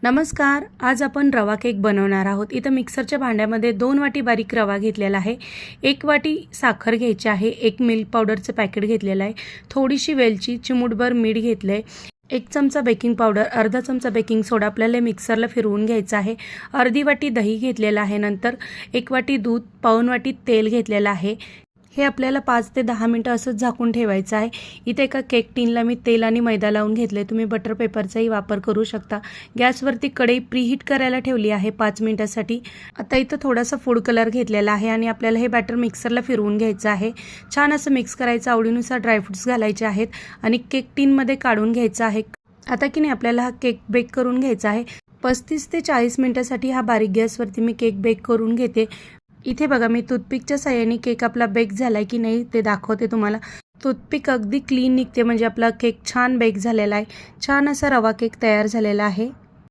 नमस्कार. आज आपण रवा केक बनवणार आहोत. इथं मिक्सरच्या भांड्यामध्ये 2 वाटी बारीक रवा घेतलेला आहे. 1 वाटी साखर घ्यायची आहे. 1 मिल्क पावडरचं पॅकेट घेतलेलं आहे. थोडीशी वेलची, चिमूटभर मीठ घेतलं आहे. 1 चमचा बेकिंग पावडर, अर्धा चमचा बेकिंग सोडा आपल्याला मिक्सरला फिरवून घ्यायचं आहे. अर्धी वाटी दही घेतलेलं आहे. नंतर 1 वाटी दूध, पाऊण वाटी तेल घेतलेलं आहे. हे आपल्याला 5 ते 10 मिनटं असंच झाकून ठेवायचं आहे. इथे एका केक टिनला मी तेल आणि मैदा लावून घेतले. तुम्ही बटर पेपरचाही वापर करू शकता. गॅसवरती कढई प्रीहीट करायला ठेवली आहे 5 मिनिटासाठी. आता इथं थोडासा फूड कलर घेतलेला आहे आणि आपल्याला हे बॅटर मिक्सरला फिरवून घ्यायचं आहे. छान असं मिक्स करायचं. आवडीनुसार ड्रायफ्रुट्स घालायचे आहेत आणि केक टिनमध्ये काढून घ्यायचं आहे. आता की नाही आपल्याला हा केक बेक करून घ्यायचा आहे. 35 ते 40 मिनिटासाठी हा बारीक गॅसवरती मी केक बेक करून घेते. इथे बघा मी टूथपिकच्या साहाय्याने केक आपला बेक झालाय की नाही ते दाखवते तुम्हाला. टूथपिक अगदी क्लीन निघते म्हणजे आपला केक छान बेक झालेला आहे. छान असा रवा केक तयार झालेला आहे.